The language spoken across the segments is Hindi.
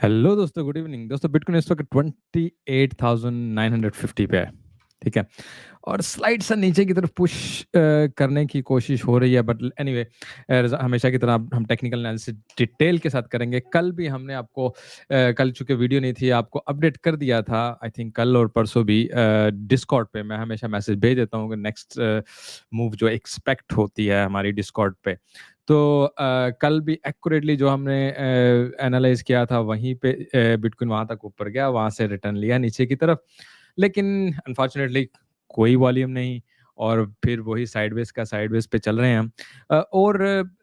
हेलो दोस्तों, गुड इवनिंग। दोस्तों, बिटकॉइन इस वक्त 28,950 पे है। ठीक है, और स्लाइड सा नीचे की तरफ पुश करने की कोशिश हो रही है, बट एनीवे हमेशा की तरह अब हम टेक्निकल एनालिसिस डिटेल के साथ करेंगे। कल भी हमने आपको कल चूंकि वीडियो नहीं थी, आपको अपडेट कर दिया था। आई थिंक कल और परसों भी डिस्कॉर्ड पे मैं हमेशा मैसेज भेज देता हूँ कि नेक्स्ट मूव जो एक्सपेक्ट होती है हमारी डिस्कॉर्ड पे। तो कल भी एक्यूरेटली जो हमने एनालाइज किया था वहीं पे बिटकॉइन वहां तक ऊपर गया, वहां से रिटर्न लिया नीचे की तरफ। लेकिन अनफॉर्चुनेटली कोई वॉल्यूम नहीं, और फिर वही साइडवेज का साइडवेज पे चल रहे हैं हम। और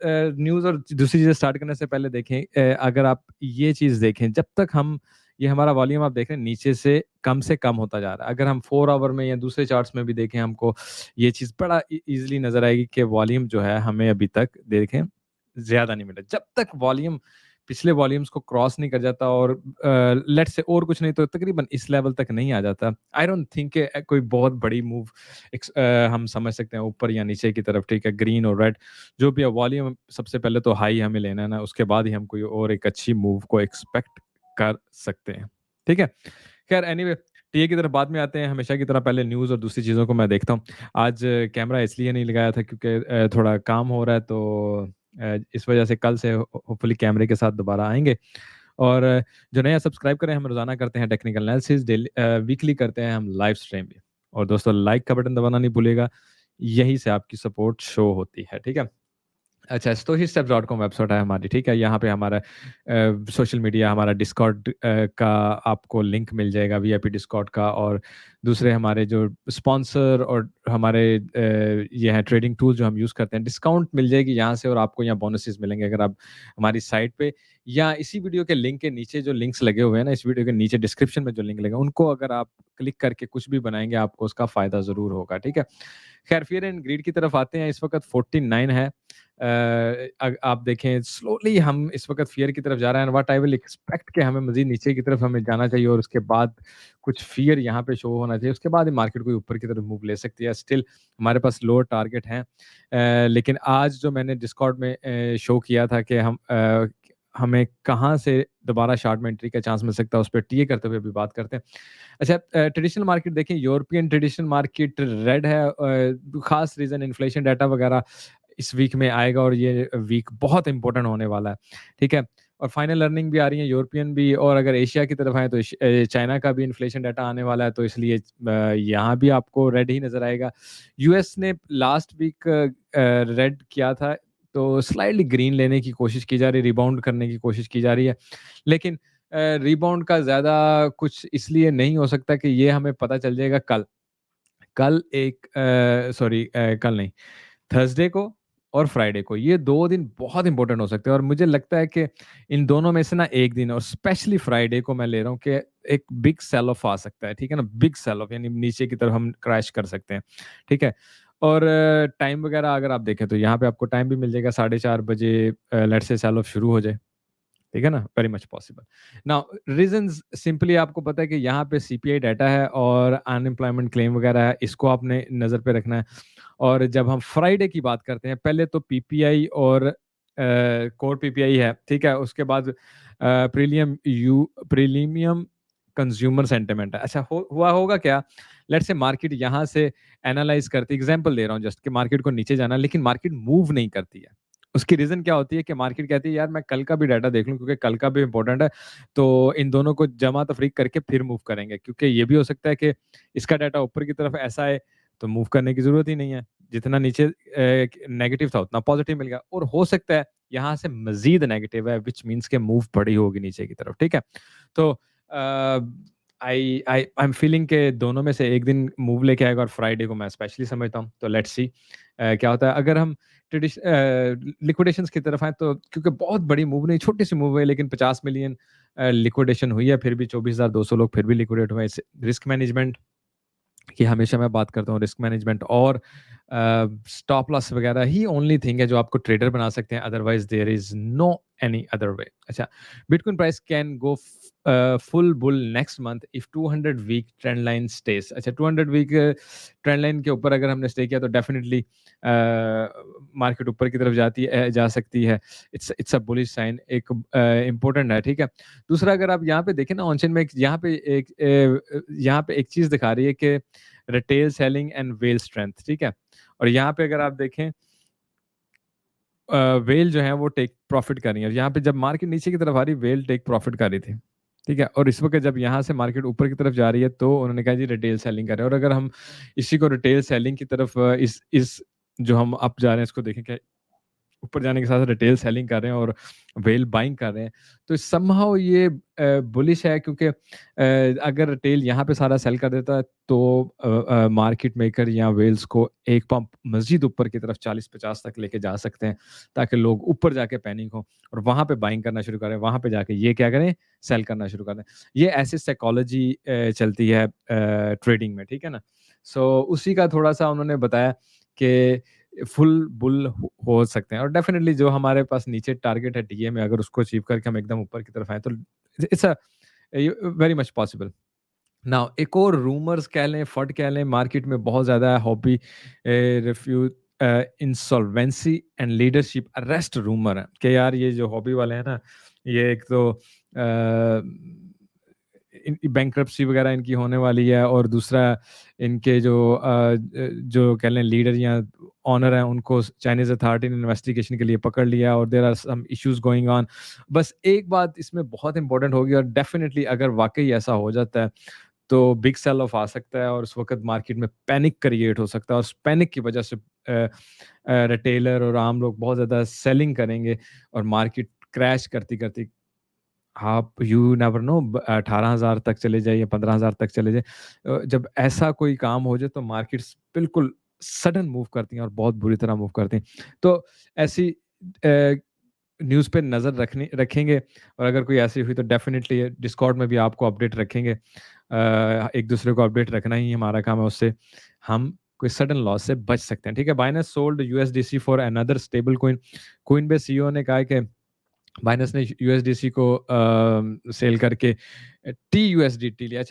न्यूज़ और दूसरी चीज़ें स्टार्ट करने से पहले देखें, अगर आप ये चीज़ देखें, जब तक हम ये हमारा वॉल्यूम आप देख रहे हैं नीचे से कम होता जा रहा है। अगर हम 4 आवर में या दूसरे चार्ट्स में भी देखें, हमको ये चीज़ बड़ा ईज़िली नज़र आएगी कि वॉल्यूम जो है हमें अभी तक देखें ज़्यादा नहीं मिला। जब तक वॉल्यूम पिछले वॉल्यूम्स को क्रॉस नहीं कर जाता, और लेट्स से और कुछ नहीं तो तकरीबन इस लेवल तक नहीं आ जाता, आई डोंट थिंक कोई बहुत बड़ी मूव हम समझ सकते हैं ऊपर या नीचे की तरफ। ठीक है, ग्रीन और रेड जो भी है, वॉल्यूम सबसे पहले तो हाई हमें लेना है ना, उसके बाद ही हम कोई और एक अच्छी मूव को एक्सपेक्ट कर सकते हैं। ठीक है, खैर एनीवे टीए की तरफ बाद में आते हैं। हमेशा की तरह पहले न्यूज़ और दूसरी चीज़ों को मैं देखता हूँ। आज कैमरा इसलिए नहीं लगाया था क्योंकि थोड़ा काम हो रहा है, तो इस वजह से कल से होपफुली कैमरे के साथ दोबारा आएँगे। और जो नया सब्सक्राइब करें, हम रोज़ाना करते हैं टेक्निकल एनालिसिस, डेली वीकली करते हैं हम लाइव स्ट्रीम भी। और दोस्तों, लाइक का बटन दबाना नहीं भूलिएगा, यहीं से आपकी सपोर्ट शो होती है। ठीक है? अच्छा, stoichsteps.com वेबसाइट है हमारी। ठीक है, यहाँ पे हमारा सोशल मीडिया, हमारा डिस्कॉर्ड का आपको लिंक मिल जाएगा, वीआईपी डिस्कॉर्ड का, और दूसरे हमारे जो स्पॉन्सर और हमारे ये हैं ट्रेडिंग टूल जो हम यूज़ करते हैं, डिस्काउंट मिल जाएगी यहाँ से, और आपको यहाँ बोनसेस मिलेंगे अगर आप हमारी साइट पे या इसी वीडियो के लिंक के नीचे जो लिंक्स लगे हुए हैं ना, इस वीडियो के नीचे डिस्क्रिप्शन में जो लिंक लगे, उनको अगर आप क्लिक करके कुछ भी बनाएंगे, आपको उसका फ़ायदा ज़रूर होगा। ठीक है, खैर फियर एंड ग्रीड की तरफ आते हैं। इस वक्त 49 है। आप देखें स्लोली हम इस वक्त फियर की तरफ जा रहे हैं। व्हाट आई विल एक्सपेक्ट कि हमें मजीद नीचे की तरफ हमें जाना चाहिए, और उसके बाद कुछ फियर यहाँ पे शो होना चाहिए, उसके बाद ही मार्केट कोई ऊपर की तरफ मूव ले सकती है। स्टिल हमारे पास लोअर टारगेट हैं, लेकिन आज जो मैंने डिस्कॉर्ड में शो किया था कि हमें कहाँ से दोबारा शॉर्ट में एंट्री का चांस मिल सकता है, उस पर टीए करते हुए भी बात करते हैं। अच्छा, ट्रेडिशनल मार्केट देखें, यूरोपियन ट्रेडिशनल मार्केट रेड है। खास रीज़न इन्फ्लेशन डाटा वगैरह इस वीक में आएगा, और ये वीक बहुत इंपॉर्टेंट होने वाला है। ठीक है, और फाइनल अर्निंग भी आ रही है, यूरोपियन भी, और अगर एशिया की तरफ आए तो चाइना का भी इन्फ्लेशन डाटा आने वाला है, तो इसलिए यहाँ भी आपको रेड ही नज़र आएगा। यूएस ने लास्ट वीक रेड किया था, तो स्लाइटली ग्रीन लेने की कोशिश की जा रही है, रिबाउंड करने की कोशिश की जा रही है। लेकिन रिबाउंड का ज़्यादा कुछ इसलिए नहीं हो सकता कि ये हमें पता चल जाएगा कल। कल एक सॉरी कल नहीं, थर्सडे को और फ्राइडे को, ये 2 दिन बहुत इंपॉर्टेंट हो सकते हैं, और मुझे लगता है कि इन दोनों में से ना एक दिन, और स्पेशली फ्राइडे को मैं ले रहा हूँ कि एक बिग सेल ऑफ आ सकता है। ठीक है ना? बिग सेल ऑफ यानी नीचे की तरफ हम क्रैश कर सकते हैं। ठीक है? और टाइम वगैरह अगर आप देखें तो यहाँ पे आपको टाइम भी मिल जाएगा, 4:30 बजे लेट्स से सेल ऑफ शुरू हो जाए। ठीक है ना? Very much possible. Now reasons simply आपको पता है कि यहाँ पे सीपीआई डाटा है और अनएम्प्लॉयमेंट क्लेम वगैरह है, इसको आपने नज़र पे रखना है। और जब हम फ्राइडे की बात करते हैं, पहले तो पीपीआई और कोर पीपीआई है, ठीक है? उसके बाद प्रीमियम कंज्यूमर सेंटिमेंट है। अच्छा, हो हुआ होगा क्या? लेट्स से मार्केट यहाँ से एनालाइज़ करती, एग्ज़ाम्पल दे रहा हूँ जस्ट, कि मार्केट को नीचे जाना है, लेकिन मार्केट मूव नहीं करती है। उसकी रीज़न क्या होती है कि मार्केट कहती है, यार मैं कल का भी डाटा देख लूँ, क्योंकि कल का भी इम्पोर्टेंट है, तो इन दोनों को जमा तफरीक करके फिर मूव करेंगे, क्योंकि ये भी हो सकता है कि इसका डाटा ऊपर की तरफ ऐसा है, तो मूव करने की ज़रूरत ही नहीं है। जितना नीचे नेगेटिव था उतना पॉजिटिव मिल गया, और हो सकता है यहाँ से मज़ीद नेगेटिव है, व्हिच मीन्स कि मूव बड़ी होगी नीचे की तरफ। ठीक है? तो आई एम फीलिंग के दोनों में से एक दिन मूव लेके आएगा, और फ्राइडे को मैं स्पेशली समझता हूँ। तो लेट्स सी क्या होता है। अगर हम लिक्विडेशंस की तरफ आएँ, तो क्योंकि बहुत बड़ी मूव नहीं, छोटी-सी मूव है, लेकिन 50 मिलियन लिक्विडेशन हुई है, फिर भी 24,200 लोग फिर भी लिक्विडेट हुए हैं। इस रिस्क मैनेजमेंट की हमेशा मैं बात करता हूँ, रिस्क मैनेजमेंट और स्टॉप लॉस वगैरह ही ओनली थिंग है जो आपको ट्रेडर बना सकते हैं, otherwise there is no any other way. अच्छा, bitcoin price can go full bull next month if 200 week trend line stage. अच्छा, 200 वीक ट्रेंड लाइन के ऊपर अगर हमने स्टे किया तो डेफिनिटली मार्केट ऊपर की तरफ जा सकती है। इट्स अ बुलिश साइन, एक इम्पोर्टेंट है, ठीक है। दूसरा, अगर आप यहाँ पे देखें ना, ऑन चेन में यहाँ पे एक चीज़ दिखा रही है कि retail selling and whale strength, ठीक है। और यहाँ पे अगर आप देखें व्हेल जो है वो टेक प्रॉफिट कर रही है, और यहाँ पे जब मार्केट नीचे की तरफ आ रही, व्हेल टेक प्रॉफिट कर रही थी, ठीक है। और इस वक्त जब यहाँ से मार्केट ऊपर की तरफ जा रही है तो उन्होंने कहा जी रिटेल सेलिंग कर रहे हैं। और अगर हम इसी को रिटेल सेलिंग की तरफ इस जो हम अप जा रहे हैं इसको देखें, क्या ऊपर जाने के साथ रिटेल सेलिंग कर रहे हैं और व्हेल बाइंग कर रहे हैं, तो समहाउ ये बुलिश है, क्योंकि अगर रिटेल यहाँ पे सारा सेल कर देता है तो मार्केट मेकर या व्हेल्स को एक पंप मज़ीद ऊपर की तरफ 40-50 तक लेके जा सकते हैं, ताकि लोग ऊपर जाके पैनिक हों और वहाँ पे बाइंग करना शुरू करें, वहाँ पे जाके ये क्या करें, सेल करना शुरू कर दें। ये ऐसी साइकोलॉजी चलती है ट्रेडिंग में, ठीक है ना? सो उसी का थोड़ा-सा उन्होंने बताया कि फुल बुल हो सकते हैं, और डेफिनिटली जो हमारे पास नीचे टारगेट है टीए में, अगर उसको अचीव करके हम एकदम ऊपर की तरफ आए तो it's a very much possible. Now एक और रूमर्स कह लें, फट कह लें, मार्केट में बहुत ज़्यादा hobby refuse insolvency and leadership arrest rumour है कि यार ये जो हॉबी वाले हैं ना, ये एक तो बैंक्रप्सी वगैरह इनकी होने वाली है, और दूसरा इनके जो कह लें लीडर या ऑनर हैं, उनको चाइनीज़ अथॉरिटी ने इन्वेस्टिगेशन के लिए पकड़ लिया, और there are some issues going on. बस एक बात इसमें बहुत इंपॉर्टेंट होगी, और डेफिनेटली अगर वाकई ऐसा हो जाता है तो बिग सेल ऑफ आ सकता है, और उस वक्त मार्केट में पैनिक क्रिएट हो सकता है, और उस पैनिक की वजह से रिटेलर और आम लोग बहुत ज़्यादा सेलिंग करेंगे, और मार्केट क्रैश करती करती आप यू नेवर नो 18,000 तक चले जाए या 15,000 तक चले जाए। जब ऐसा कोई काम हो जाए तो मार्केट्स बिल्कुल सडन मूव करती हैं और बहुत बुरी तरह मूव करती हैं। तो ऐसी न्यूज़ पे नज़र रखेंगे, और अगर कोई ऐसी हुई तो डेफ़िनिटली डिस्कॉर्ड में भी आपको अपडेट रखेंगे। एक दूसरे को अपडेट रखना ही हमारा काम है, उससे हम कोई सडन लॉस से बच सकते हैं, ठीक है? Binance sold USDC for another stable coin. Coinbase CEO ने कहा है कि बाइनेंस ने यूएसडीसी को सेल करके टीयूएसडीटी लिया।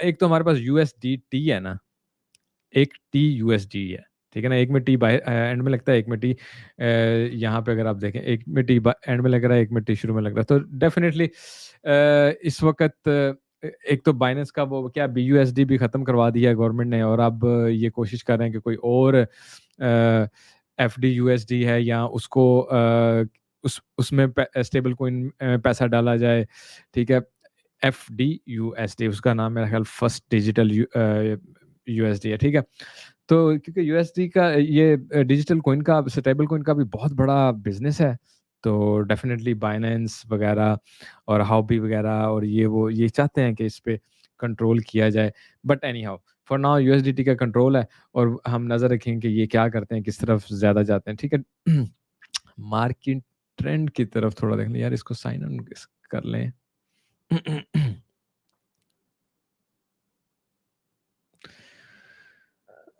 एक तो हमारे पास यूएसडीटी है ना, एक टीयूएसडी है, ठीक है ना? एक में टी एंड में लगता है, एक में टी यहाँ पे अगर आप देखें, एक में टी एंड में लग रहा है, एक में टी शुरू में लग रहा है। तो डेफिनिटली इस वक़्त एक तो बाइनेंस का वो क्या बीयूएसडी भी खत्म करवा दिया है गवर्नमेंट ने, और अब ये कोशिश कर रहे हैं कि कोई और एफडीयूएसडी है या उसको उसमें स्टेबल कॉइन पैसा डाला जाए, ठीक है? एफडीयूएसडी उसका नाम मेरा ख्याल फर्स्ट डिजिटल यूएसडी है, ठीक है? तो क्योंकि यूएसडी का ये डिजिटल कॉइन का, स्टेबल कॉइन का भी बहुत बड़ा बिज़नेस है, तो डेफ़िनेटली बाइनेंस वगैरह और हॉबी वगैरह और ये चाहते हैं कि इस पे कंट्रोल किया जाए। But any how for now USDT का कंट्रोल है, और हम नज़र रखेंगे कि ये क्या करते हैं, किस तरफ ज़्यादा जाते हैं, ठीक है? मार्केट ट्रेंड की तरफ थोड़ा देख लें यार, इसको साइन ऑन कर लें।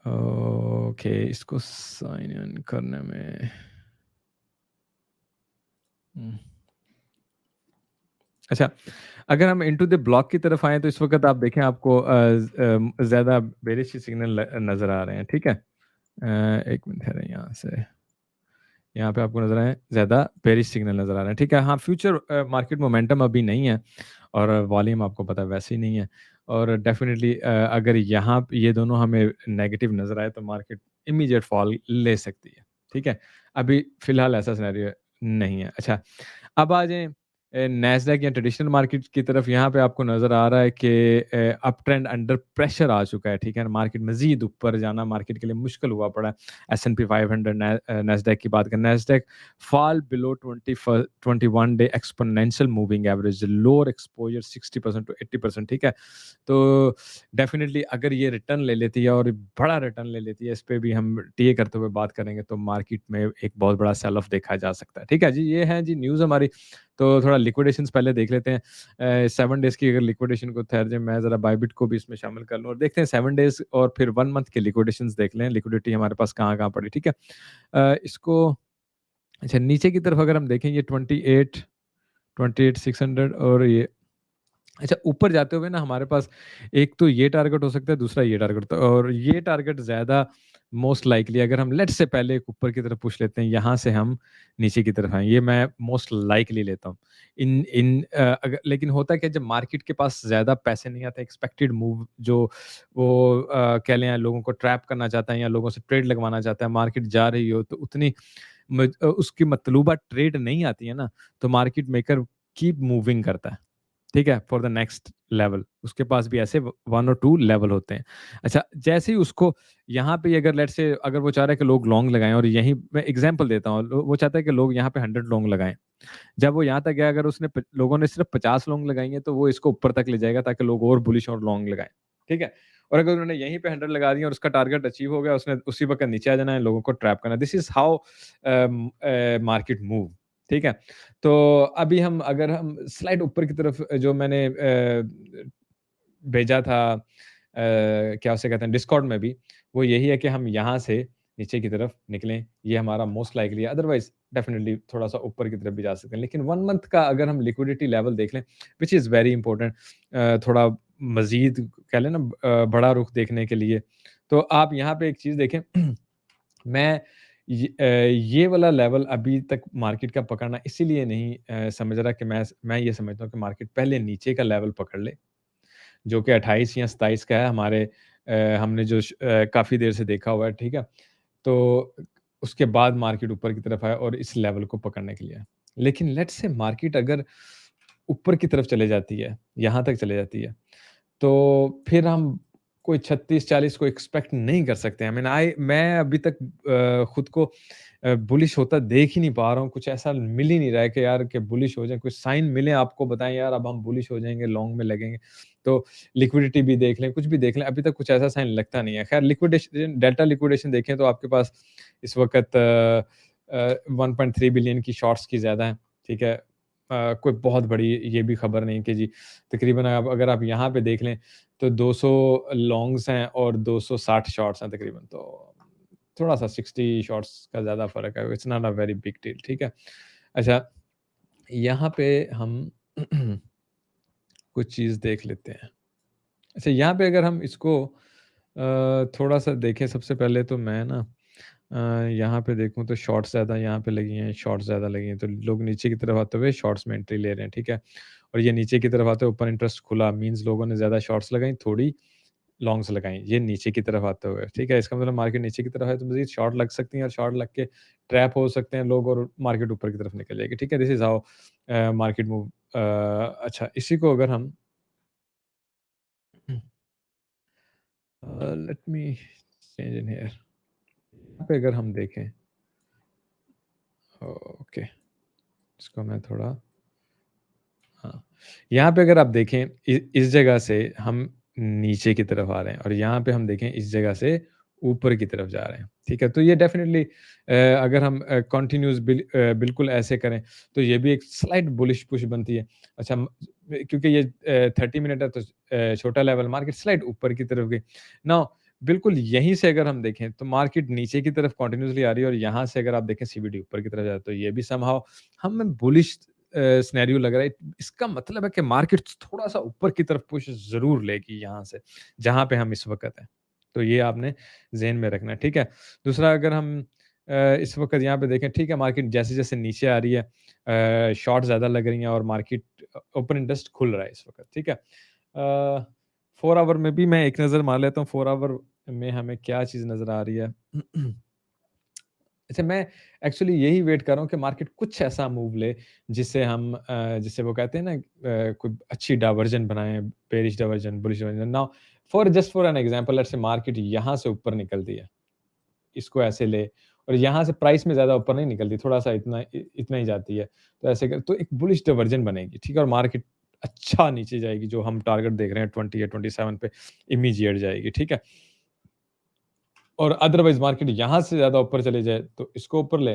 ओके, इसको साइन इन करने में हुँ। अच्छा, अगर हम इनटू द ब्लॉक की तरफ आएँ तो इस वक़्त आप देखें, आपको ज़्यादा बेरिश सिग्नल नज़र आ रहे हैं, ठीक है? 1 मिनट ठहरें, यहाँ पे आपको नज़र आए ज़्यादा बेरिश सिग्नल नज़र आ रहे हैं, ठीक है? हाँ, फ्यूचर मार्केट मोमेंटम अभी नहीं है, और वॉल्यूम आपको पता है वैसे ही नहीं है, और डेफ़िनिटली अगर यहाँ पे ये दोनों हमें नेगेटिव नज़र आए तो मार्केट इमीडिएट फॉल ले सकती है, ठीक है? अभी फ़िलहाल ऐसा सिनेरियो नहीं है। अच्छा, अब आ जाएँ नैस्डैक या ट्रेडिशनल मार्केट की तरफ। यहाँ पे आपको नज़र आ रहा है कि अप ट्रेंड अंडर प्रेशर आ चुका है, ठीक है? मार्केट मज़ीद ऊपर जाना मार्केट के लिए मुश्किल हुआ पड़ा है। एस&पी 500 नैस्डैक की बात करें, Nasdaq fall below 21 day exponential moving average, lower exposure 60% to 80%, ठीक है? तो डेफ़िनिटली अगर ये रिटर्न ले लेती है और बड़ा रिटर्न ले लेती है, इस पे भी हम टीए करते हुए बात करेंगे, तो मार्केट में एक बहुत बड़ा सेल ऑफ देखा जा सकता है। ठीक है जी, ये है जी न्यूज़ हमारी। तो थोड़ा लिक्विडेशंस पहले देख लेते हैं। 7 डेज़ की अगर लिक्विडेशन को ठहर जाए, मैं ज़रा बायबिट को भी इसमें शामिल कर लूँ और देखते हैं 7 डेज़ और फिर 1 मंथ के लिक्विडेशंस देख लें, लिक्विडिटी हमारे पास कहाँ-कहाँ पड़ी, ठीक है? इसको अच्छा नीचे की तरफ अगर हम देखें ये 28,600 और ये अच्छा ऊपर जाते हुए ना हमारे पास एक तो ये टारगेट हो सकता है, दूसरा ये टारगेट तो और ये टारगेट ज़्यादा मोस्ट लाइकली अगर हम लेट्स से पहले एक ऊपर की तरफ पुश लेते हैं, यहाँ से हम नीचे की तरफ आएँ, ये मैं मोस्ट लाइकली लेता हूँ। इन इन अगर लेकिन होता क्या है जब मार्केट के पास ज़्यादा पैसे नहीं आते, एक्सपेक्टेड मूव जो वो कह लें लोगों को ट्रैप करना चाहता है या लोगों से ट्रेड लगवाना चाहता है, मार्केट जा रही हो तो उतनी उसकी मतलूबा ट्रेड नहीं आती है ना, तो मार्केट मेकर कीप मूविंग करता है। ठीक है? फॉर द नेक्स्ट लेवल उसके पास भी ऐसे 1 और 2 लेवल होते हैं। अच्छा, जैसे ही उसको यहाँ पे अगर लेट्स से अगर वो चाह रहा है कि लोग लॉन्ग लगाएँ और यहीं मैं एग्ज़ाम्पल देता हूँ, वो चाहता है कि लोग यहाँ पे 100 लॉन्ग लगाएँ। जब वो यहाँ तक गया अगर उसने प लोगों ने सिर्फ़ 50 लॉन्ग लगाई हैं, तो वो इसको ऊपर तक ले जाएगा ताकि लोग और बुलिश और लॉन्ग लगाएँ। ठीक है? और अगर उन्होंने यहीं पे 100 लगा दिए और उसका टारगेट अचीव हो गया, उसने उसी वक़्त नीचे आ जाना है, लोगों को ट्रैप करना है। This is how market move. ठीक है? तो अभी हम अगर हम स्लाइड ऊपर की तरफ जो मैंने भेजा था क्या उसे कहते हैं डिस्कॉर्ड में भी, वो यही है कि हम यहाँ से नीचे की तरफ निकलें, ये हमारा मोस्ट लाइकली है, अदरवाइज़ डेफ़िनिटली थोड़ा-सा ऊपर की तरफ भी जा सकते हैं। लेकिन 1 मंथ का अगर हम लिक्विडिटी लेवल देख लें, व्हिच इज़ वेरी इम्पोर्टेंट थोड़ा मज़ीद कह लें ना बड़ा रुख देखने के लिए, तो आप यहाँ पे एक चीज़ देखें मैं ये वाला लेवल अभी तक मार्केट का पकड़ना इसीलिए नहीं समझ रहा कि मैं ये समझता हूँ कि मार्केट पहले नीचे का लेवल पकड़ ले, जो कि 28 या 27 का है हमारे हमने जो काफ़ी देर से देखा हुआ है, ठीक है? तो उसके बाद मार्केट ऊपर की तरफ आए और इस लेवल को पकड़ने के लिए आए। लेकिन लेट्स से मार्केट अगर ऊपर की तरफ चले जाती है, यहाँ तक चले जाती है, तो फिर हम कोई 36-40 को एक्सपेक्ट नहीं कर सकते। आई मीन मैं अभी तक खुद को बुलिश होता देख ही नहीं पा रहा हूँ। कुछ ऐसा मिल ही नहीं रहा है कि यार कि बुलिश हो जाएँ, कुछ साइन मिले आपको बताएँ यार अब हम बुलिश हो जाएँगे, लॉन्ग में लगेंगे। तो लिक्विडिटी भी देख लें, कुछ भी देख लें, अभी तक कुछ ऐसा साइन लगता नहीं है। खैर लिक्विडेशन डेल्टा लिक्विडेशन देखें तो आपके पास इस वक़्त 1.3 बिलियन की शॉर्ट्स की ज़्यादा है, ठीक है? कोई बहुत बड़ी ये भी खबर नहीं कि जी तकरीबन आप अगर आप यहाँ पे देख लें तो 200 लॉन्ग्स हैं और 260 शॉर्ट्स हैं तकरीबन, तो थोड़ा-सा 60 शॉर्ट्स का ज़्यादा फ़र्क है, it's not a very big deal, ठीक है? अच्छा, यहाँ पे हम कुछ चीज़ देख लेते हैं। अच्छा, यहाँ पे अगर हम इसको थोड़ा-सा देखें सबसे पहले तो मैं ना यहाँ पे देखूँ तो शॉर्ट्स ज़्यादा यहाँ पे लगी हैं, शॉर्ट्स ज़्यादा लगी हैं, तो लोग नीचे की तरफ आते हुए शॉर्ट्स में एंट्री ले रहे हैं, ठीक है? और ये नीचे की तरफ आते हुए ओपन इंटरेस्ट खुला मीन्स लोगों ने ज़्यादा शॉर्ट्स लगाई, थोड़ी लॉन्ग्स लगाई, ये नीचे की तरफ आते हुए, ठीक है? इसका मतलब मार्केट नीचे की तरफ है तो मज़ीद शॉर्ट लग सकती हैं और शॉर्ट लग के ट्रैप हो सकते हैं लोग और मार्केट ऊपर की तरफ निकल जाएगी, ठीक है? This is how market move अच्छा इसी को अगर हम let me change in here यहाँ पे अगर हम देखें ओके इसको मैं थोड़ा हाँ, यहाँ पे अगर आप देखें इस जगह से हम नीचे की तरफ आ रहे हैं और यहाँ पे हम देखें इस जगह से ऊपर की तरफ जा रहे हैं, ठीक है? तो ये डेफ़िनिटली अगर हम कंटिन्यूअस बिल्कुल ऐसे करें, तो ये भी एक स्लाइट बुलिश पुश बनती है। अच्छा क्योंकि ये 30 मिनट है तो छोटा लेवल मार्केट स्लाइड ऊपर की तरफ गई। नाउ बिल्कुल यहीं से अगर हम देखें, तो मार्केट नीचे की तरफ कंटिन्यूअसली आ रही है और यहाँ से अगर आप देखें सीबीडी ऊपर की तरफ जाए, तो ये भी समहाउ हमें बुलिश सिनेरियो लग रहा है। इसका मतलब है कि मार्केट थोड़ा-सा ऊपर की तरफ पुश ज़रूर लेगी यहाँ से, जहाँ पे हम इस वक़्त हैं। तो ये आपने ज़हन में रखना है, ठीक है? दूसरा अगर हम इस वक़्त यहाँ पे देखें, ठीक है, मार्केट जैसे-जैसे नीचे आ रही है शॉर्ट ज़्यादा लग रही हैं और मार्केट ओपन इंटरेस्ट खुल रहा है इस वक़्त, ठीक है? 4 आवर में भी मैं एक नज़र मार लेता हूँ, 4 आवर में हमें क्या चीज़ नज़र आ रही है? अच्छा, मैं एक्चुअली यही वेट कर रहा हूँ कि मार्केट कुछ ऐसा मूव ले जिससे हम जिसे वो कहते हैं ना कोई अच्छी डायवर्जन बनाएँ, bearish diversion, bullish diversion. Now for an example let's say market यहाँ से ऊपर निकलती है, इसको ऐसे ले और यहाँ से प्राइस में ज़्यादा ऊपर नहीं निकलती, थोड़ा-सा इतना ही जाती है। तो ऐसे कर तो एक बुलिश डायवर्जन बनेगी, ठीक है? और मार्केट अच्छा नीचे जाएगी, जो हम टारगेट देख रहे हैं 20 या 27 पे इमीडिएट जाएगी, ठीक है? और अदरवाइज़ मार्केट यहाँ से ज़्यादा ऊपर चले जाए, तो इसको ऊपर ले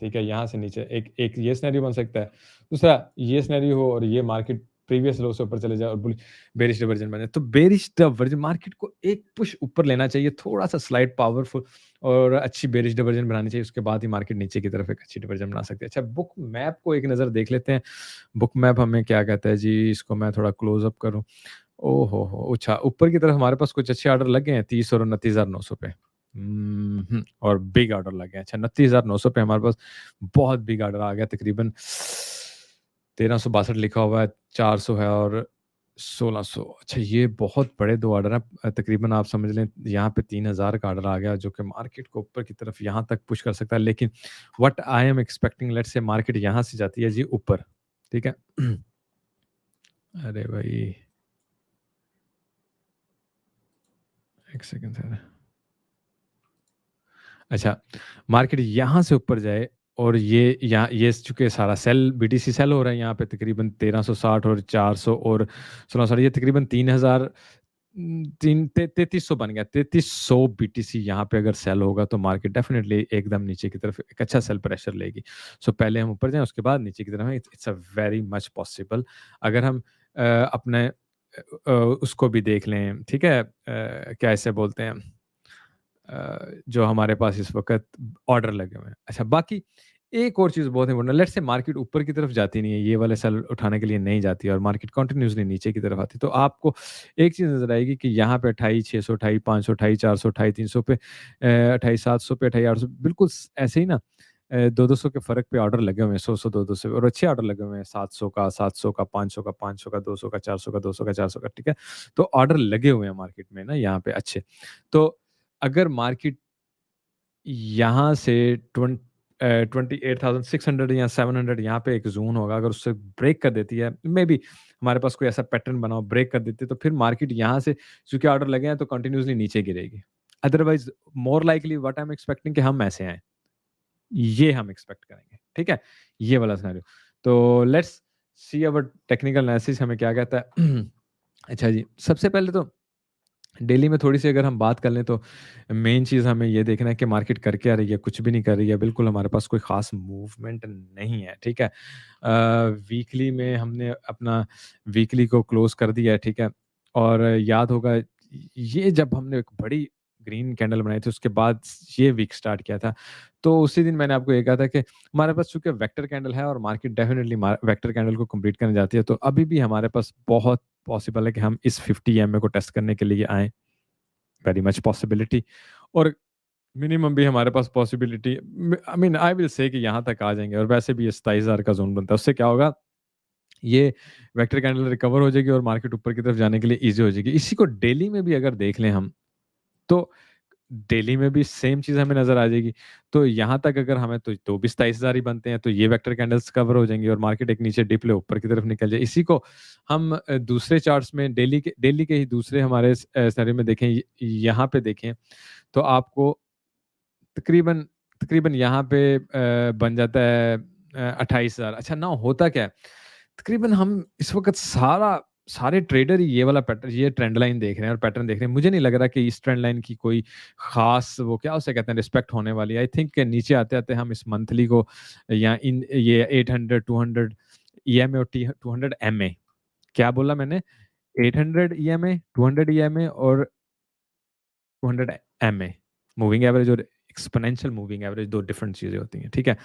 ठीक है? यहाँ से नीचे एक एक ये सिनेरियो बन सकता है। दूसरा ये सिनेरियो हो और ये मार्केट प्रीवियस लो से ऊपर चले जाए और बेयरिश डाइवर्जन बने। तो बेयरिश डाइवर्जन मार्केट को एक पुश ऊपर लेना चाहिए, थोड़ा-सा स्लाइड पावरफुल और अच्छी बेयरिश डाइवर्जन बनानी चाहिए। उसके बाद ही मार्केट नीचे की तरफ एक अच्छी डाइवर्जन बना सकती है। अच्छा, बुक मैप को एक नज़र देख लेते हैं। बुक मैप हमें क्या कहता है जी? इसको मैं थोड़ा क्लोज़ अप करूँ। ओह हो हो! अच्छा, ऊपर की तरफ हमारे पास कुछ अच्छे ऑर्डर लगे हैं 30 और 29,900 पे। और बिग ऑर्डर लगे हैं। अच्छा, 29,900 पे हमारे पास बहुत बिग ऑर्डर आ गया, तकरीबन 1362 लिखा हुआ है, 400 है और 1600। अच्छा, ये बहुत बड़े 2 ऑर्डर हैं। तकरीबन आप समझ लें यहाँ पे 3000 का ऑर्डर आ गया, जो कि मार्केट को ऊपर की तरफ यहाँ तक पुश कर सकता है। लेकिन what I am expecting, let's say market यहाँ से जाती है जी ऊपर, ठीक है? अरे भाई! 1 सेकंड सर। अच्छा, मार्केट यहाँ से ऊपर जाए और ये चूँकि सारा सेल बीटीसी सेल हो रहा है यहाँ पे तकरीबन 1360 और 400 और 1660, ये तकरीबन 3000 तीन ते 3300 बन गया। 3300 बीटीसी यहाँ पे अगर सेल होगा तो मार्केट डेफ़िनिटली एकदम नीचे की तरफ एक अच्छा सेल प्रेशर लेगी। सो पहले हम ऊपर जाएँ, उसके बाद नीचे की तरफ आएँ, it's a very much possible. अगर हम अपने उसको भी देख लें, ठीक है? क्या इसे बोलते हैं, जो हमारे पास इस वक़्त ऑर्डर लगे हुए हैं। अच्छा, बाकी एक और चीज़ बहुत इम्पोर्टेंट है, लेट्स से मार्केट ऊपर की तरफ जाती नहीं है, ये वाले सेल उठाने के लिए नहीं जाती है और मार्केट कंटीन्यूअसली नीचे की तरफ आती है, तो आपको एक चीज़ नज़र आएगी कि यहाँ पे 28,600, 28,500, 28,400, 28,300 पे 28,700 पे 28,800 बिल्कुल ऐसे ही ना 200-200 के फ़र्क पे ऑर्डर लगे हुए हैं, 100-100, 200 से और अच्छे ऑर्डर लगे हुए हैं, 700 का, 700 का, 500 का, 500 का, 200 का, 400 का, 200 का, 400 का, ठीक है? तो ऑर्डर लगे हुए हैं मार्केट में ना यहाँ पे अच्छे। तो अगर मार्केट यहाँ से 28,600 या 700 यहाँ पे एक ज़ोन होगा, अगर उससे ब्रेक कर देती है, मेबी हमारे पास कोई ऐसा पैटर्न बना हो, ब्रेक कर देती है, तो फिर मार्केट यहाँ से चूँकि ऑर्डर लगे हैं, तो कंटिन्यूअसली नीचे गिरेगी। Otherwise more likely what I am expecting कि हम ऐसे आएँ, ये हम एक्सपेक्ट करेंगे, ठीक है? ये वाला सिनेरियो। तो let's see our technical analysis हमें क्या कहता है। अच्छा जी, सबसे पहले तो डेली में थोड़ी-सी अगर हम बात कर लें तो मेन चीज़ हमें ये देखना है कि मार्केट कर क्या रही है, कुछ भी नहीं कर रही है, बिल्कुल हमारे पास कोई ख़ास मूवमेंट नहीं है, ठीक है? वीकली में हमने अपना वीकली को क्लोज़ कर दिया है, ठीक है? और याद होगा ये जब हमने एक बड़ी ग्रीन कैंडल बनाई थी उसके बाद ये वीक स्टार्ट किया था, तो उसी दिन मैंने आपको ये कहा था कि हमारे पास चूँकि वेक्टर कैंडल है और मार्केट डेफ़िनिटली मा वेक्टर कैंडल को कंप्लीट करने जाती है, तो अभी भी हमारे पास बहुत पॉसिबल है कि हम इस 50 ईएमए को टेस्ट करने के लिए आएँ। वेरी मच पॉसिबिलिटी और मिनिमम भी हमारे पास possibility I mean I will say कि यहाँ तक आ जाएँगे और वैसे भी ये 27,000 का ज़ोन बनता है। उससे क्या होगा, ये वेक्टर कैंडल रिकवर हो जाएगी और मार्केट ऊपर की तरफ जाने के लिए ईज़ी हो जाएगी। इसी को डेली में भी अगर देख लें हम, तो डेली में भी सेम चीज़ हमें नज़र आ जाएगी। तो यहाँ तक अगर हमें तो भी 27,000 ही बनते हैं, तो ये वेक्टर कैंडल्स कवर हो जाएँगी और मार्केट एक नीचे डिप ले ऊपर की तरफ निकल जाए। इसी को हम दूसरे चार्ट्स में डेली के ही दूसरे हमारे सिनेरियो में देखें, यहाँ पे देखें, तो आपको तकरीबन तकरीबन यहाँ पे बन जाता है 28,000। अच्छा, ना होता क्या है, तकरीबन हम इस वक़्त सारे ट्रेडर ही ये ट्रेंड लाइन देख रहे हैं और पैटर्न देख रहे हैं। मुझे नहीं लग रहा कि इस ट्रेंड लाइन की कोई ख़ास वो क्या उसे कहते हैं रिस्पेक्ट होने वाली है। आई थिंक नीचे आते-आते हम इस मंथली को या इन ये 800, 200 ईएमए और टी 200 एमए क्या बोला मैंने? 800 ईएमए, 200 ईएमए और 200 एमए मूविंग एवरेज और एक्स्पोनेंशियल मूविंग एवरेज 2 डिफरेंट चीज़ें होती हैं, ठीक है?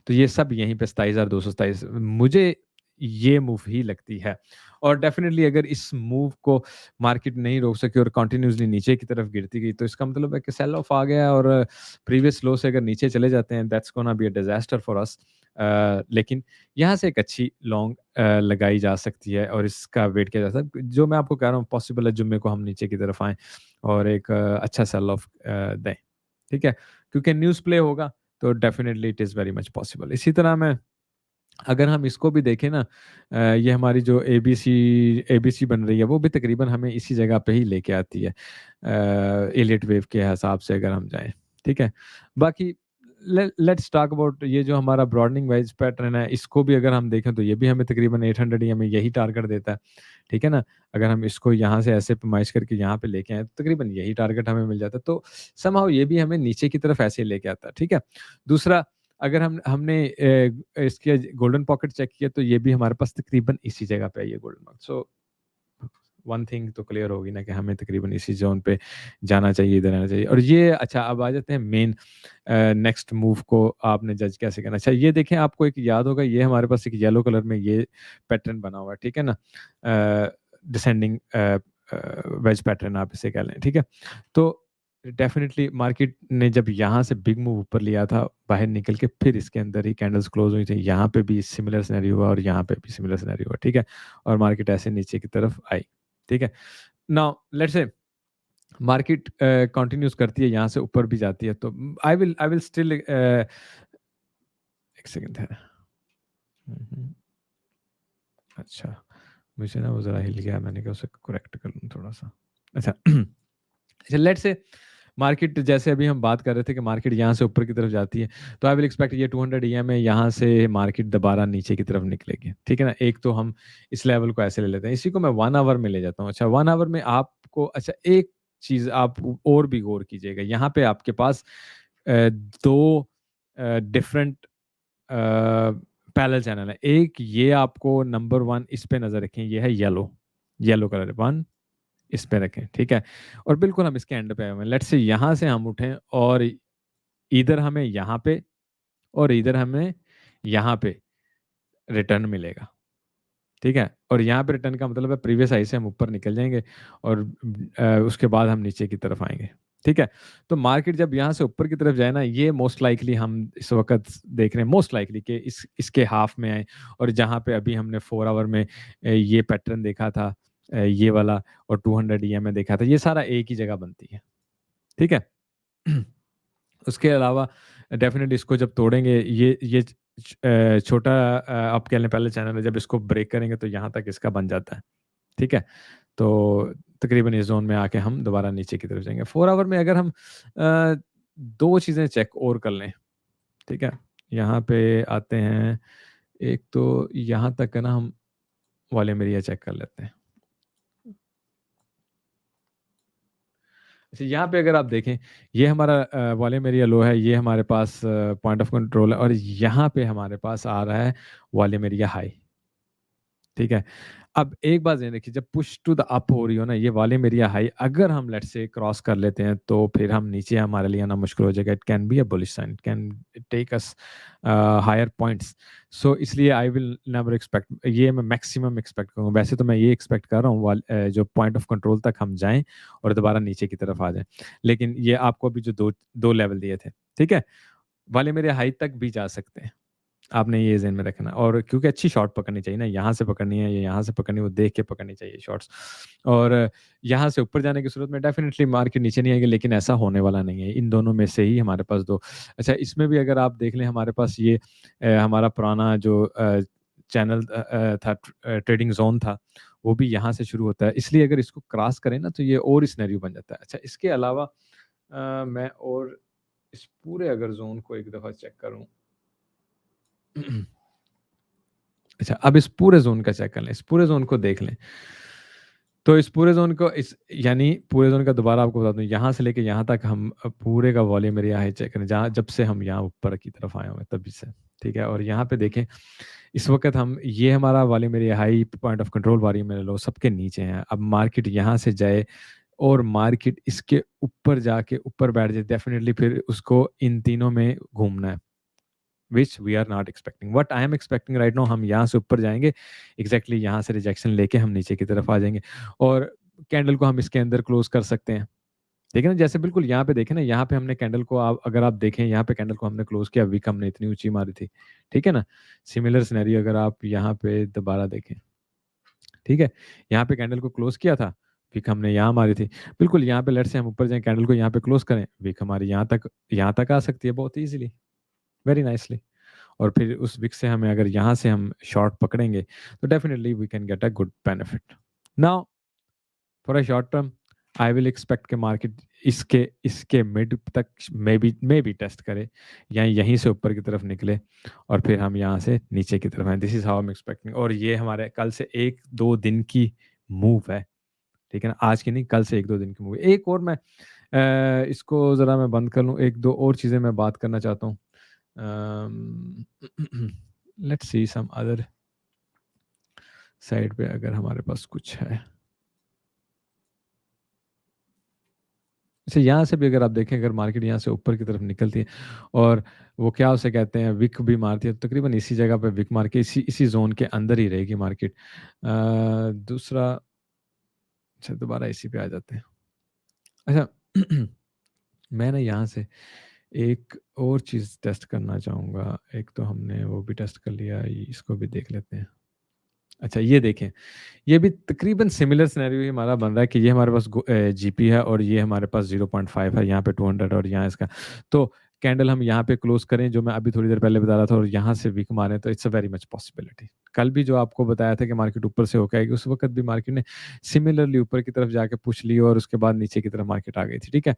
तो ये सब यहीं पे 27,227 मुझे ये मूव ही लगती है और डेफ़िनिटली अगर इस मूव को मार्केट नहीं रोक सकी और कंटिन्यूअसली नीचे की तरफ गिरती गई, तो इसका मतलब है कि सेल ऑफ आ गया है और प्रीवियस लो से अगर नीचे चले जाते हैं, that's gonna be a disaster for us. लेकिन यहाँ से एक अच्छी लॉन्ग लगाई जा सकती है और इसका वेट किया जा सकता है। जो मैं आपको कह रहा हूँ पॉसिबल है जुम्मे को हम नीचे की तरफ आएँ और एक अच्छा सेल ऑफ दें, ठीक है? क्योंकि न्यूज़ प्ले होगा तो definitely it is very much possible. इसी तरह मैं अगर हम इसको भी देखें ना ये हमारी जो एबीसी बन रही है वो भी तकरीबन हमें इसी जगह पे ही लेके आती है एलियट वेव के हिसाब से अगर हम जाएँ, ठीक है? बाकी लेट्स टॉक अबाउट ये जो हमारा ब्रॉडेनिंग वेज पैटर्न है इसको भी अगर हम देखें तो ये भी हमें तकरीबन 800 ही हमें यही टारगेट देता है, ठीक है ना? अगर हम इसको यहाँ से ऐसे पैमाइश करके यहाँ पे लेके आएँ तो तकरीबन यही टारगेट हमें मिल जाता है। तो समहाउ ये भी हमें नीचे की तरफ ऐसे ही लेके आता है, ठीक है? दूसरा अगर हमने इसके गोल्डन पॉकेट चेक किया तो ये भी हमारे पास तकरीबन इसी जगह पे है ये golden pocket. So one thing तो क्लियर होगी ना कि हमें तकरीबन इसी ज़ोन पे जाना चाहिए, इधर आना चाहिए। और ये अच्छा अब आ जाते हैं मेन नेक्स्ट मूव को आपने जज कैसे करना। अच्छा ये देखें आपको एक याद होगा ये हमारे पास एक येलो कलर में ये पैटर्न बना हुआ है, ठीक है ना? डिसेंडिंग वेज पैटर्न आप इसे कह लें, ठीक है? तो डेफ़िनिटली मार्केट ने जब यहाँ से बिग मूव ऊपर लिया था, बाहर निकल के फिर इसके अंदर ही कैंडल्स क्लोज़ हुई थी। यहाँ पे भी सिमिलर सिनेरियो हुआ और यहाँ पे भी सिमिलर सिनेरियो हुआ, ठीक है? और मार्केट ऐसे नीचे की तरफ आई, ठीक है? Now let's say market continuous करती है, यहाँ से ऊपर भी जाती है, तो आई विल स्टिल 1 सेकंड है। हुँ, हुँ। अच्छा, मुझे ना वो ज़रा हिल गया, मैंने कहा उसे करेक्ट कर लूँ थोड़ा-सा। अच्छा अच्छा लेट्स से मार्केट जैसे अभी हम बात कर रहे थे कि मार्केट यहाँ से ऊपर की तरफ जाती है, तो आई विल एक्सपेक्ट ये 200 ईएम है, यहाँ से मार्केट दोबारा नीचे की तरफ निकलेगी, ठीक है ना? एक तो हम इस लेवल को ऐसे ले लेते हैं, इसी को मैं 1 आवर में ले जाता हूँ। अच्छा 1 आवर में आपको अच्छा एक चीज़ आप और भी गौर कीजिएगा, यहाँ पे आपके पास 2 डिफरेंट पैरेलल चैनल है। एक ये आपको नंबर 1 इस पे नज़र रखें, ये है येलो, येलो कलर 1 इस पे रखें, ठीक है? और बिल्कुल हम इसके एंड पे आए हुए हैं। लेट्स से यहाँ से हम उठें और इधर हमें यहाँ पे और इधर हमें यहाँ पे रिटर्न मिलेगा, ठीक है? और यहाँ पे रिटर्न का मतलब है प्रीवियस हाई से हम ऊपर निकल जाएँगे और उसके बाद हम नीचे की तरफ आएँगे, ठीक है? तो मार्केट जब यहाँ से ऊपर की तरफ जाए ना, ये मोस्ट लाइकली हम इस वक़्त देख रहे हैं मोस्ट लाइकली कि इसके हाफ में आए और जहाँ पे अभी हमने 4 आवर में ये पैटर्न देखा था ये वाला और 200 ईएमए देखा था, ये सारा एक ही जगह बनती है, ठीक है? उसके अलावा डेफ़िनेटली इसको जब तोड़ेंगे ये छोटा आप कह लें पहले चैनल है जब इसको ब्रेक करेंगे तो यहाँ तक इसका बन जाता है, ठीक है? तो तकरीबन इस ज़ोन में आके हम दोबारा नीचे की तरफ जाएँगे। 4 आवर में अगर हम 2 चीज़ें चेक और कर लें, ठीक है? यहाँ पे आते हैं, एक तो यहाँ तक है ना हम वॉल्यूम एरिया चेक कर लेते हैं। अच्छा, यहाँ पे अगर आप देखें, ये हमारा वॉल्यूम एरिया लो है, ये हमारे पास पॉइंट ऑफ कंट्रोल है और यहाँ पे हमारे पास आ रहा है वॉल्यूम एरिया हाई, ठीक है? अब एक बात ध्यान रखिए, जब पुश टू द अप हो रही हो ना, ये वॉल्यूम एरिया हाई अगर हम लेट्स से क्रॉस कर लेते हैं, तो फिर हम नीचे हमारे लिए आना मुश्किल हो जाएगा। It can be a bullish sign, it can take us higher points. So इसलिए आई विल नेवर एक्सपेक्ट ये मैं मैक्सिमम एक्सपेक्ट करूँगा। वैसे तो मैं ये एक्सपेक्ट कर रहा हूँ जो पॉइंट ऑफ कंट्रोल तक हम जाएँ और दोबारा नीचे की तरफ आ जाएँ। लेकिन ये आपको अभी जो 2 लेवल दिए थे, ठीक है? वॉल्यूम एरिया हाई तक भी जा सकते हैं। आपने ये ज़हन में रखना और क्योंकि अच्छी शॉट पकड़नी चाहिए ना, यहाँ से पकड़नी है या यहाँ से पकड़नी है, वो देख के पकड़नी चाहिए शॉट्स। और यहाँ से ऊपर जाने की सूरत में डेफ़िनिटली मार्केट नीचे नहीं आएगी, लेकिन ऐसा होने वाला नहीं है। इन दोनों में से ही हमारे पास 2 अच्छा इसमें भी अगर आप देख लें हमारे पास ये हमारा पुराना जो चैनल था ट्रेडिंग ज़ोन था, वो भी यहाँ से शुरू होता है। इसलिए अगर इसको क्रॉस करें ना तो ये और ही सिनेरियो बन जाता है। अच्छा इसके अलावा मैं और इस पूरे अगर ज़ोन को एक दफ़ा चेक करूँ अच्छा, अब इस पूरे ज़ोन का चेक कर लें, इस पूरे ज़ोन को देख लें। तो इस पूरे ज़ोन को इस यानी पूरे ज़ोन का दोबारा आपको बता दूँ, यहाँ से लेके यहाँ तक हम पूरे का वॉल्यूम एरिया है चेक करें, जहाँ जब से हम यहाँ ऊपर की तरफ आए हुए हैं तभी से, ठीक है? और यहाँ पे देखें, इस वक़्त हम ये हमारा volume area high, point of control volume area low सबके नीचे हैं। अब मार्केट यहाँ से जाए और मार्केट इसके ऊपर जाके ऊपर बैठ जाए, डेफ़िनिटली फिर उसको इन तीनों में घूमना है। Which we are not expecting. What I am expecting right now हम यहाँ से ऊपर जाएँगे, एग्ज़ैक्टली यहाँ से रिजेक्शन लेके हम नीचे की तरफ आ जाएँगे और कैंडल को हम इसके अंदर क्लोज़ कर सकते हैं। ठीक है ना? जैसे बिल्कुल यहाँ पे देखें ना, यहाँ पे हमने कैंडल को आप अगर आप देखें यहाँ पे कैंडल को हमने क्लोज़ किया, विक हमने इतनी ऊँची मारी थी। ठीक है ना? सिमिलर सिनेरियो अगर आप यहाँ पे दोबारा देखें, ठीक है? यहाँ पे कैंडल को क्लोज़ किया था, विक हमने यहाँ मारी थी। बिल्कुल यहाँ पे लेट्स से हम ऊपर जाएँ, कैंडल को यहाँ पे क्लोज़ करें, विक हमारी यहाँ तक आ सकती है बहुत ईज़िली, वेरी नाइसली। और फिर उस विक से हमें अगर यहाँ से हम शॉर्ट पकड़ेंगे, तो definitely we can get a good benefit. Now for a short term, I will expect कि मार्केट इसके इसके मिड तक मे बी टेस्ट करे या यहीं से ऊपर की तरफ निकले और फिर हम यहाँ से नीचे की तरफ आएँ। This is how I am expecting और ये हमारे कल से 1-2 दिन की मूव है, ठीक है ना? आज की नहीं, कल से 1-2 दिन की मूव है। एक और मैं इसको ज़रा मैं बंद कर लूँ, 1-2 और चीज़ें मैं बात करना चाहता हूँ। Let's see some other side पे अगर हमारे पास कुछ है। अच्छा, यहाँ से भी अगर आप देखें, अगर मार्केट यहाँ से ऊपर की तरफ निकलती है और वो क्या उसे कहते हैं विक भी मारती है, तो तकरीबन इसी जगह पे विक मार के इसी इसी जोन के अंदर ही रहेगी मार्केट। दूसरा, अच्छा दोबारा इसी पे आ जाते हैं। अच्छा, मैं ना यहाँ से एक और चीज़ टेस्ट करना चाहूँगा। एक तो हमने वो भी टेस्ट कर लिया, इसको भी देख लेते हैं। अच्छा, ये देखें, ये भी तकरीबन सिमिलर सिनेरियो ही हमारा बन रहा है कि ये हमारे पास जीपी है और ये हमारे पास 0.5 है, यहाँ पे 200 और यहाँ इसका। तो कैंडल हम यहाँ पे क्लोज करें जो मैं अभी थोड़ी देर पहले बता रहा था, और यहाँ से वीक मारें, तो it's a very much possibility. कल भी जो आपको बताया था कि मार्केट ऊपर से होकर आएगी, उस वक्त भी मार्केट ने सिमिलरली ऊपर की तरफ जाके पुश ली और उसके बाद नीचे की तरफ मार्केट आ गई थी। ठीक है,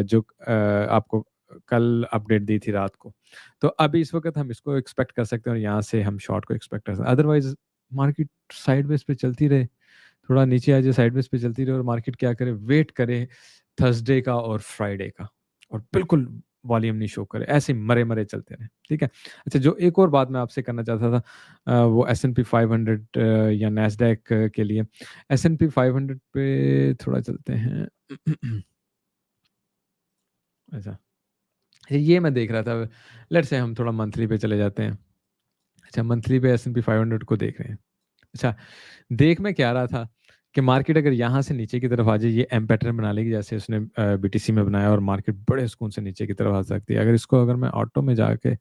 जो आपको कल अपडेट दी थी रात को। तो अभी इस वक्त हम इसको एक्सपेक्ट कर सकते हैं और यहाँ से हम शॉर्ट को एक्सपेक्ट कर सकते हैं। अदरवाइज मार्केट साइडवेज पे चलती रहे, थोड़ा नीचे आ जाए, साइडवेज पे चलती रहे और मार्केट क्या करे, वेट करे थर्सडे का और फ्राइडे का, और बिल्कुल वॉल्यूम नहीं शो करे, ऐसे मरे मरे चलते रहे। ठीक है। अच्छा, जो एक और बात मैं आपसे करना चाहता था, वो S&P 500 या नैस्डैक के लिए। S&P 500 पे थोड़ा चलते हैं। अच्छा, ये मैं देख रहा था, लेट्स से हम थोड़ा मंथली पे चले जाते हैं। अच्छा, मंथली पे S&P 500 को देख रहे हैं। अच्छा, देख मैं क्या रहा था कि मार्केट अगर यहाँ से नीचे की तरफ आ जाए, ये एम पैटर्न बना लेगी जैसे उसने बीटीसी में बनाया, और मार्केट बड़े सुकून से नीचे की तरफ आ सकती है। अगर इसको अगर मैं ऑटो में जाके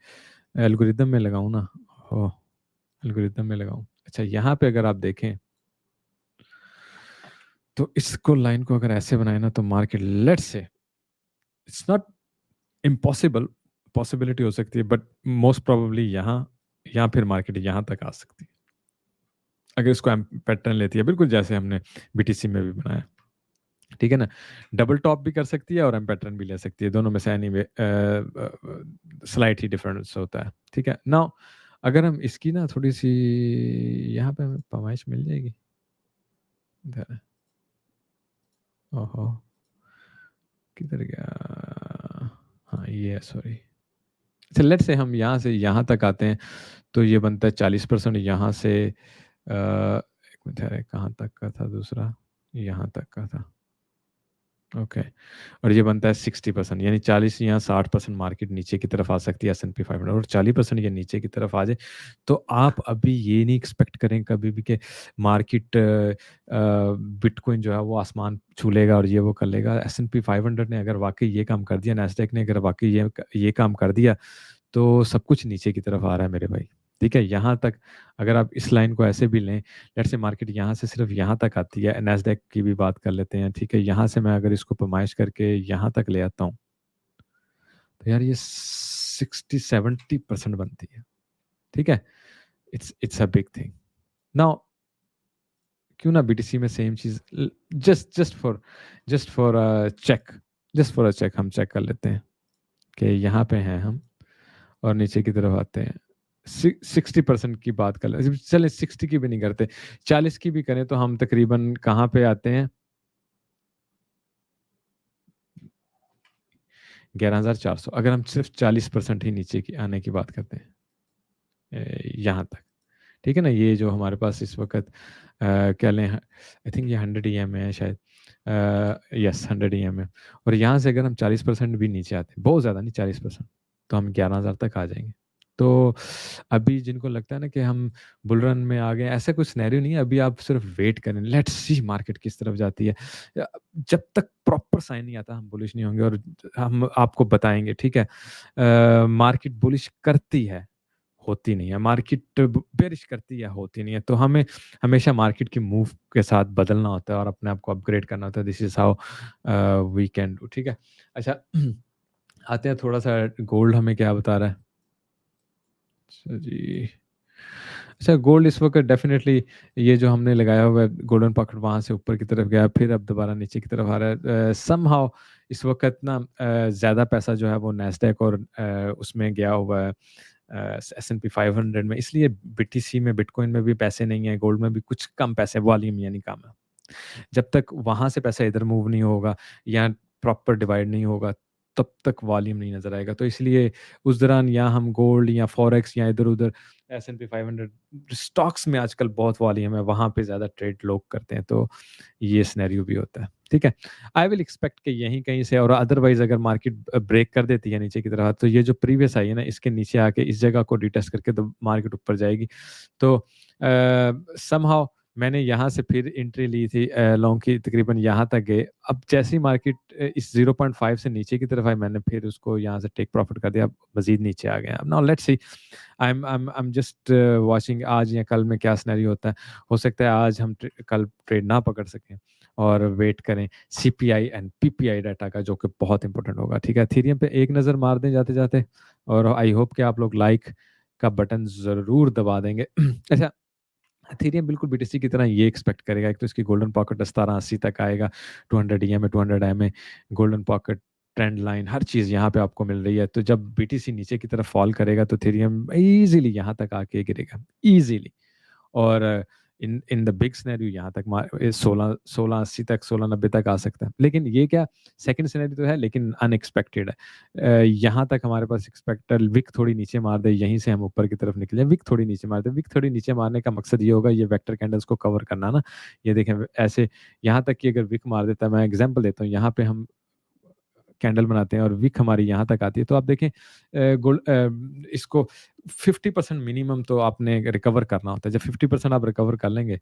एल्गोरिदम में लगाऊं ना, ओ एल्गोरिदम में लगाऊं, अच्छा यहाँ पे अगर आप देखें तो इसको लाइन को अगर ऐसे बनाए ना, तो market let's say it's not impossible, possibility हो सकती है, बट मोस्ट प्रोबेबली यहाँ या फिर मार्केट यहाँ तक आ सकती है अगर इसको एम पैटर्न लेती है, बिल्कुल जैसे हमने बीटीसी में भी बनाया। ठीक है ना, डबल टॉप भी कर सकती है और एम पैटर्न भी ले सकती है, दोनों में से एनीवे स्लाइट ही डिफरेंस होता है। ठीक है, नाउ अगर हम इसकी ना थोड़ी सी यहाँ पे हमें पैमाइश मिल जाएगी, इधर है। ओहो, किधर गया, हाँ ये है, सॉरी। अच्छा, लेट्स से हम यहाँ से यहाँ तक आते हैं, तो ये बनता है 40%। यहाँ से एक मिनट है, कहाँ तक का था दूसरा, यहाँ तक का था। ओके, और ये बनता है 60%, यानी 40 या 60% मार्केट नीचे की तरफ आ सकती है S&P 500, और 40% ये नीचे की तरफ आ जाए, तो आप अभी ये नहीं एक्सपेक्ट करें कभी भी कि मार्केट बिटकॉइन जो है वो आसमान छू लेगा और ये वो कर लेगा। S&P 500 ने अगर वाकई ये काम कर दिया, नैस्डैक ने अगर वाकई ये काम कर दिया, तो सब कुछ नीचे की तरफ आ रहा है मेरे भाई। ठीक है, यहाँ तक अगर आप इस लाइन को ऐसे भी लें, लेट्स से मार्केट यहाँ से सिर्फ यहाँ तक आती है, नैस्डैक की भी बात कर लेते हैं। ठीक है, यहाँ से मैं अगर इसको पैमाइश करके यहाँ तक ले आता हूँ, तो यार ये 60-70% बनती है। ठीक है, it's a big thing. Now क्यों ना बीटीसी में सेम चीज, just just for check just for a check हम चेक कर लेते हैं कि यहाँ पे हैं हम, और नीचे की तरफ आते हैं। 60% की बात कर ले, चले 60 की भी नहीं करते, 40 की भी करें तो हम तकरीबन कहाँ पे आते हैं, 11,400। अगर हम सिर्फ 40% ही नीचे की आने की बात करते हैं, यहाँ तक। ठीक है ना, ये जो हमारे पास इस वक्त क्या लें, आई थिंक ये 100 EM है शायद, यस 100 EM है, और यहाँ से अगर हम 40% भी नीचे आते हैं, बहुत ज़्यादा नहीं 40%, तो हम 11,000 तक आ जाएंगे। तो अभी जिनको लगता है ना कि हम बुल रन में आ गए, ऐसा कोई सिनेरियो नहीं है। अभी आप सिर्फ वेट करें, लेट्स सी मार्केट किस तरफ जाती है। जब तक प्रॉपर साइन नहीं आता हम बुलिश नहीं होंगे, और हम आपको बताएंगे। ठीक है, मार्केट बुलिश करती है, होती नहीं है, मार्केट बेरिश करती है, होती नहीं है। तो हमें हमेशा मार्केट की मूव के साथ बदलना होता है और अपने आप को अपग्रेड करना होता है। This is how we can do. ठीक है, अच्छा आते हैं थोड़ा सा गोल्ड हमें क्या बता रहा है। अच्छा जी, अच्छा गोल्ड इस वक्त डेफिनेटली ये जो हमने लगाया हुआ है गोल्डन पॉकेट, वहां से ऊपर की तरफ गया, फिर अब दोबारा नीचे की तरफ आ रहा है। समहाउ इस वक्त ना ज़्यादा पैसा जो है वो नैस्डैक और उसमें गया हुआ है, S&P 500 में, इसलिए बीटीसी में, बिटकॉइन में भी पैसे नहीं है, गोल्ड में भी कुछ कम पैसे, वॉल्यूम यानी कम है। जब तक वहां से पैसा इधर मूव नहीं होगा या प्रॉपर डिवाइड नहीं होगा, तब तक वॉल्यूम नहीं नज़र आएगा। तो इसलिए उस दौरान या हम गोल्ड या फॉरेक्स या इधर-उधर एस-एंड-पी 500 स्टॉक्स में आजकल बहुत वॉल्यूम है, वहाँ पे ज़्यादा ट्रेड लोग करते हैं, तो ये सिनेरियो भी होता है। ठीक है? आई विल एक्सपेक्ट कि यहीं कहीं से और अदरवाइज़ अगर मार्केट ब्रेक कर देती है नीचे की तरफ, तो ये जो प्रीवियस आई है ना, इसके नीचे आके इस जगह को रिटेस्ट करके तो मार्केट ऊपर जाएगी। तो समहाउ मैंने यहाँ से फिर एंट्री ली थी लॉन्ग की तकरीबन यहाँ तक गए। अब जैसे ही मार्केट इस 0.5 से नीचे की तरफ आई मैंने फिर उसको यहाँ से टेक प्रॉफिट कर दिया, अब मज़ीद नीचे आ गए हैं। अब now let's see I am just watching आज या कल में क्या सिनेरियो होता है। हो सकता है आज हम कल ट्रेड ना पकड़ सकें और वेट करें सीपीआई एंड पीपीआई डाटा का जो कि बहुत इंपॉर्टेंट होगा। ठीक है? इथेरियम पे एक नज़र मार दें जाते-जाते और आई होप कि आप लोग लाइक का बटन ज़रूर दबा देंगे। अच्छा इथेरियम बिल्कुल बीटीसी की तरह ये एक्सपेक्ट करेगा। एक तो इसकी गोल्डन पॉकेट 1780 तक आएगा, 200 EMA, 200 MA, golden pocket, trend line, हर चीज़ यहाँ पे आपको मिल रही है। तो जब बीटीसी नीचे की तरफ फॉल करेगा तो इथेरियम ईज़िली यहाँ तक आके गिरेगा, ईज़िली। और इन इन द बिग सिनेरियो यहाँ तक 1680 तक 1690 तक आ सकता है। लेकिन ये क्या सेकंड सिनेरियो तो है लेकिन अनएक्सपेक्टेड है। यहाँ तक हमारे पास एक्सपेक्टेड विक थोड़ी नीचे मार दे, यहीं से हम ऊपर की तरफ निकले, विक थोड़ी नीचे मार दे। विक थोड़ी नीचे मारने का मकसद ये होगा ये वेक्टर कैंडल्स को कवर करना ना। ये देखें ऐसे यहाँ तक कि अगर विक मार देता है, मैं एग्जांपल देता हूँ, यहाँ पे हम कैंडल बनाते हैं और विक हमारी यहाँ तक आती है, तो आप देखें इसको 50% मिनिमम तो आपने रिकवर करना होता है। जब 50% आप रिकवर कर लेंगे,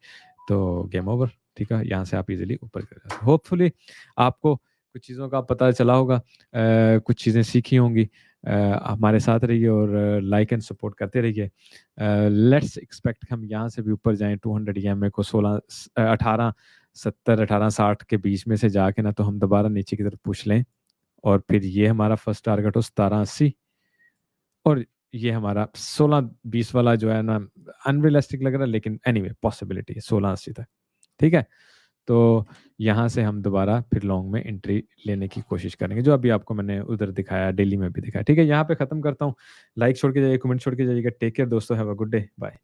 तो गेम ओवर, ठीक है? यहाँ से आप इज़िली ऊपर चले जाते हैं। होपफुली आपको कुछ चीज़ों का पता चला होगा, कुछ चीज़ें सीखी होंगी। हमारे साथ रहिए और लाइक एंड सपोर्ट करते रहिए। लेट्स एक्सपेक्ट हम यहाँ से भी ऊपर जाएँ 200 ईएमए को 1870 1860 के बीच में से जाके ना तो हम दोबारा नीचे की तरफ पुश लें। और फिर ये हमारा फर्स्ट टारगेट हो 1780 और ये हमारा 16-20 वाला जो है ना अनरियलिस्टिक लग रहा है लेकिन एनीवे पॉसिबिलिटी है 1680 तक। ठीक है? तो यहाँ से हम दोबारा फिर लॉन्ग में एंट्री लेने की कोशिश करेंगे, जो अभी आपको मैंने उधर दिखाया, डेली में भी दिखाया। ठीक है? यहाँ पे खत्म करता हूँ। लाइक छोड़ के जाइए, कमेंट छोड़ के जाइएगा। टेक केयर दोस्तों, have a good day. Bye.